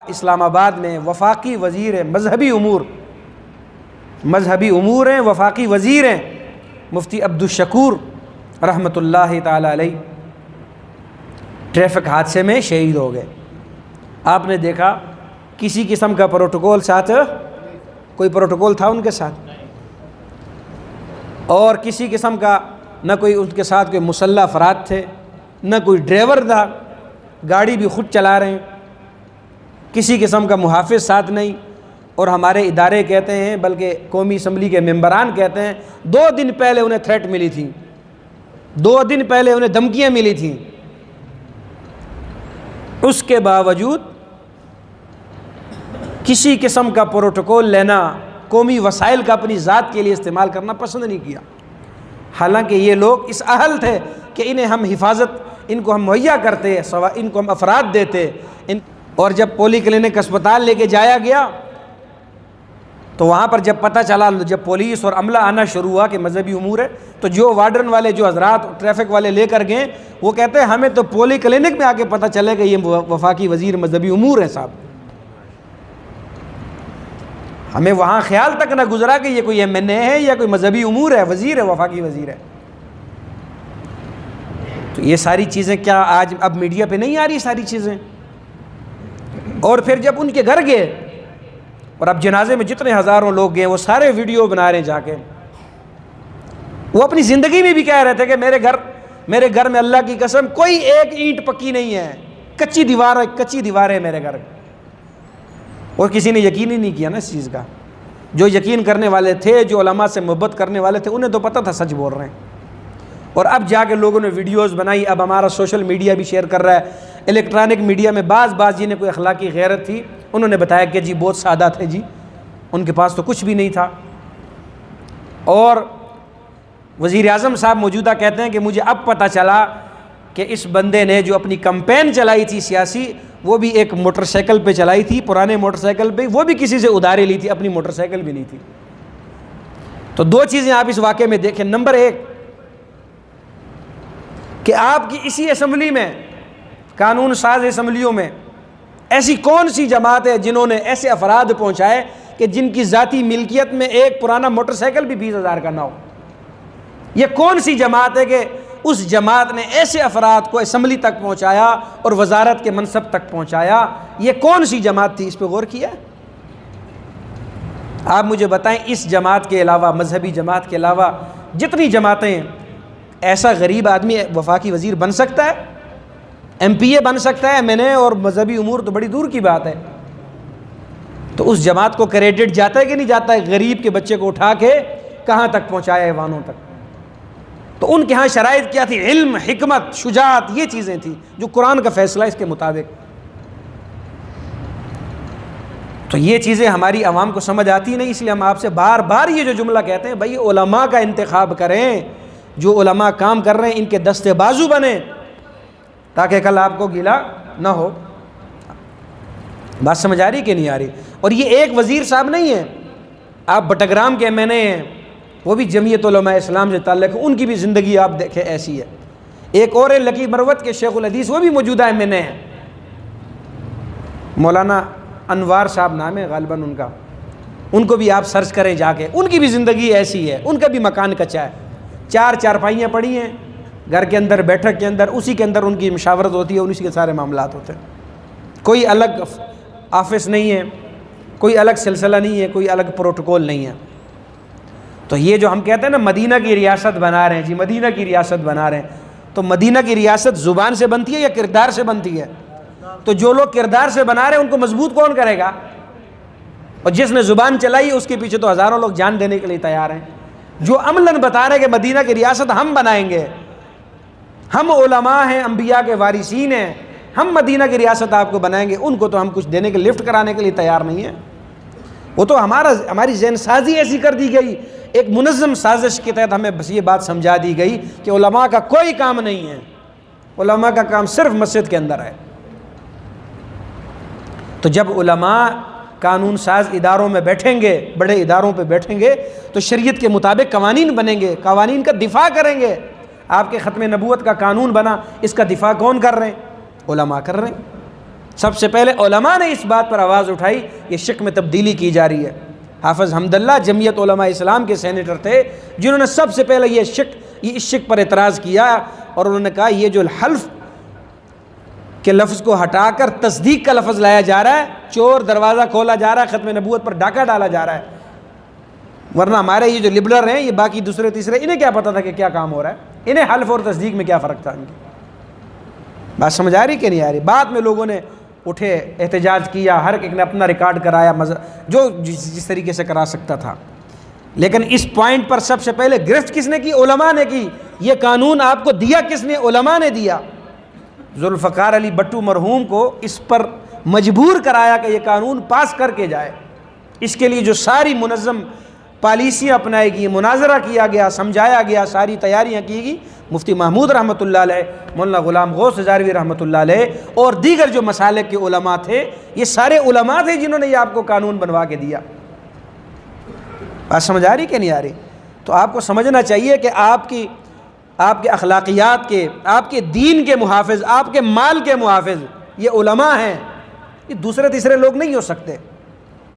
اسلام آباد میں وفاقی وزیر مذہبی امور ہیں، وفاقی وزیر ہیں مفتی عبدالشکور رحمۃ اللہ تعالی علیہ، ٹریفک حادثے میں شہید ہو گئے۔ آپ نے دیکھا کسی قسم کا پروٹوکول ساتھ، کوئی پروٹوکول تھا ان کے ساتھ، اور کسی قسم کا نہ کوئی ان کے ساتھ کوئی مسلح افراد تھے، نہ کوئی ڈرائیور تھا، گاڑی بھی خود چلا رہے ہیں، کسی قسم کا محافظ ساتھ نہیں۔ اور ہمارے ادارے کہتے ہیں، بلکہ قومی اسمبلی کے ممبران کہتے ہیں 2 دن پہلے انہیں تھریٹ ملی تھی، 2 دن پہلے انہیں دھمکیاں ملی تھیں، اس کے باوجود کسی قسم کا پروٹوکول لینا، قومی وسائل کا اپنی ذات کے لیے استعمال کرنا پسند نہیں کیا، حالانکہ یہ لوگ اس اہل تھے کہ انہیں ہم حفاظت ان کو ہم مہیا کرتے، ان کو ہم افراد دیتے۔ اور جب پولی کلینک اسپتال لے کے جایا گیا تو وہاں پر جب پتہ چلا، جب پولیس اور عملہ آنا شروع ہوا کہ مذہبی امور ہے، تو جو وارڈن والے، جو حضرات ٹریفک والے لے کر گئے، وہ کہتے ہیں ہمیں تو پولی کلینک میں آ کے پتہ چلے کہ یہ وفاقی وزیر مذہبی امور ہے صاحب، ہمیں وہاں خیال تک نہ گزرا کہ یہ کوئی MNA ہے یا کوئی مذہبی امور ہے، وزیر ہے، وفاقی وزیر ہے۔ تو یہ ساری چیزیں کیا آج اب میڈیا پہ نہیں آ رہی ساری چیزیں؟ اور پھر جب ان کے گھر گئے، اور اب جنازے میں جتنے ہزاروں لوگ گئے وہ سارے ویڈیو بنا رہے ہیں جا کے، وہ اپنی زندگی میں بھی کہہ رہے تھے کہ میرے گھر میں اللہ کی قسم کوئی ایک اینٹ پکی نہیں ہے، کچی دیوار ہے میرے گھر، اور کسی نے یقین ہی نہیں کیا نا اس چیز کا۔ جو یقین کرنے والے تھے، جو علماء سے محبت کرنے والے تھے، انہیں تو پتہ تھا سچ بول رہے ہیں۔ اور اب جا کے لوگوں نے ویڈیوز بنائی، اب ہمارا سوشل میڈیا بھی شیئر کر رہا ہے، الیکٹرانک میڈیا میں بعض جنہیں کوئی اخلاقی غیرت تھی انہوں نے بتایا کہ جی بہت سادہ تھے، جی ان کے پاس تو کچھ بھی نہیں تھا۔ اور وزیر اعظم صاحب موجودہ کہتے ہیں کہ مجھے اب پتہ چلا کہ اس بندے نے جو اپنی کمپین چلائی تھی سیاسی، وہ بھی ایک موٹر سائیکل پہ چلائی تھی، پرانے موٹر سائیکل پہ، وہ بھی کسی سے ادھاری لی تھی، اپنی موٹر سائیکل بھی لی تھی۔ تو 2 چیزیں آپ اس واقعے میں دیکھیں۔ نمبر 1 کہ آپ کی اسی اسمبلی میں، قانون ساز اسمبلیوں میں ایسی کون سی جماعت ہے جنہوں نے ایسے افراد پہنچائے کہ جن کی ذاتی ملکیت میں ایک پرانا موٹر سائیکل بھی 20,000 کا نہ ہو؟ یہ کون سی جماعت ہے کہ اس جماعت نے ایسے افراد کو اسمبلی تک پہنچایا اور وزارت کے منصب تک پہنچایا؟ یہ کون سی جماعت تھی؟ اس پہ غور کیا؟ آپ مجھے بتائیں، اس جماعت کے علاوہ، مذہبی جماعت کے علاوہ جتنی جماعتیں ہیں، ایسا غریب آدمی وفاقی وزیر بن سکتا ہے؟ MPA بن سکتا ہے؟ MNA اور مذہبی امور تو بڑی دور کی بات ہے۔ تو اس جماعت کو کریڈٹ جاتا ہے کہ نہیں جاتا ہے؟ غریب کے بچے کو اٹھا کے کہاں تک پہنچایا، ایوانوں تک۔ تو ان کے ہاں شرائط کیا تھی؟ علم، حکمت، شجاعت، یہ چیزیں تھیں جو قرآن کا فیصلہ اس کے مطابق۔ تو یہ چیزیں ہماری عوام کو سمجھ آتی نہیں، اس لیے ہم آپ سے بار بار یہ جو جملہ کہتے ہیں، بھائی علماء کا انتخاب کریں، جو علماء کام کر رہے ہیں ان کے دستے بازو بنیں، تاکہ کل آپ کو گلا نہ ہو۔ بات سمجھ آ رہی کہ نہیں آ رہی؟ اور یہ ایک وزیر صاحب نہیں ہے، آپ بٹگرام کے MNA ہیں، وہ بھی جمعیت علماء اسلام سے تعلق ہے، ان کی بھی زندگی آپ دیکھیں ایسی ہے۔ ایک اور ہے لکی مروت کے شیخ الحدیث، وہ بھی موجودہ MNA ہیں، مولانا انوار صاحب نام ہے غالباً ان کا، ان کو بھی آپ سرچ کریں جا کے، ان کی بھی زندگی ایسی ہے، ان کا بھی مکان کچا ہے، 4 چارپائیاں پڑی ہیں گھر کے اندر، بیٹھک کے اندر، اسی کے اندر ان کی مشاورت ہوتی ہے، اسی کے سارے معاملات ہوتے ہیں، کوئی الگ آفس نہیں ہے، کوئی الگ سلسلہ نہیں ہے، کوئی الگ پروٹوکول نہیں ہے۔ تو یہ جو ہم کہتے ہیں نا مدینہ کی ریاست بنا رہے ہیں، جی مدینہ کی ریاست بنا رہے ہیں، تو مدینہ کی ریاست زبان سے بنتی ہے یا کردار سے بنتی ہے؟ تو جو لوگ کردار سے بنا رہے ہیں ان کو مضبوط کون کرے گا؟ اور جس نے زبان چلائی اس کے پیچھے تو ہزاروں لوگ جان دینے کے لیے تیار ہیں۔ جو عملاً بتا رہے ہیں کہ مدینہ کی ریاست ہم بنائیں گے، ہم علماء ہیں، انبیاء کے وارثین ہیں، ہم مدینہ کی ریاست آپ کو بنائیں گے، ان کو تو ہم کچھ دینے کے، لفٹ کرانے کے لیے تیار نہیں ہیں۔ وہ تو ہماری ذہن سازی ایسی کر دی گئی، ایک منظم سازش کے تحت ہمیں بس یہ بات سمجھا دی گئی کہ علماء کا کوئی کام نہیں ہے، علماء کا کام صرف مسجد کے اندر ہے۔ تو جب علماء قانون ساز اداروں میں بیٹھیں گے، بڑے اداروں پہ بیٹھیں گے، تو شریعت کے مطابق قوانین بنیں گے، قوانین کا دفاع کریں گے۔ آپ کے ختم نبوت کا قانون بنا، اس کا دفاع کون کر رہے ہیں؟ علماء کر رہے ہیں۔ سب سے پہلے علماء نے اس بات پر آواز اٹھائی یہ شک میں تبدیلی کی جا رہی ہے۔ حافظ حمداللہ جمعیت علماء اسلام کے سینیٹر تھے جنہوں نے سب سے پہلے یہ اس شک پر اعتراض کیا، اور انہوں نے کہا یہ جو حلف کے لفظ کو ہٹا کر تصدیق کا لفظ لایا جا رہا ہے، چور دروازہ کھولا جا رہا ہے، ختم نبوت پر ڈاکہ ڈالا جا رہا ہے۔ ورنہ ہمارے یہ جو لبرل ہیں، یہ باقی دوسرے تیسرے، انہیں کیا پتا تھا کہ کیا کام ہو رہا ہے؟ انہیں حلف اور تصدیق میں کیا فرق تھا ان کی؟ بات سمجھ آ رہی کہ نہیں آ رہی؟ بعد میں لوگوں نے اٹھے، احتجاج کیا، ہر ایک نے اپنا ریکارڈ کرایا، جو جس طریقے سے کرا سکتا تھا، لیکن اس پوائنٹ پر سب سے پہلے گرفت کس نے کی؟ علماء نے کی۔ یہ قانون آپ کو دیا کس نے؟ علماء نے دیا۔ ذوالفقار علی بھٹو مرحوم کو اس پر مجبور کرایا کہ یہ قانون پاس کر کے جائے۔ اس کے لیے جو ساری منظم پالیسیاں اپنائی گئی، مناظرہ کیا گیا، سمجھایا گیا، ساری تیاریاں کی گئی، مفتی محمود رحمۃ اللہ علیہ، مولانا غلام غوث ہزاروی رحمۃ اللہ علیہ اور دیگر جو مسالک کے علماء تھے، یہ سارے علماء تھے جنہوں نے یہ آپ کو قانون بنوا کے دیا۔ بات سمجھ آ رہی کہ نہیں آ رہی؟ تو آپ کو سمجھنا چاہیے کہ آپ کے اخلاقیات کے، آپ کے دین کے محافظ، آپ کے مال کے محافظ یہ علماء ہیں، یہ دوسرے تیسرے لوگ نہیں ہو سکتے۔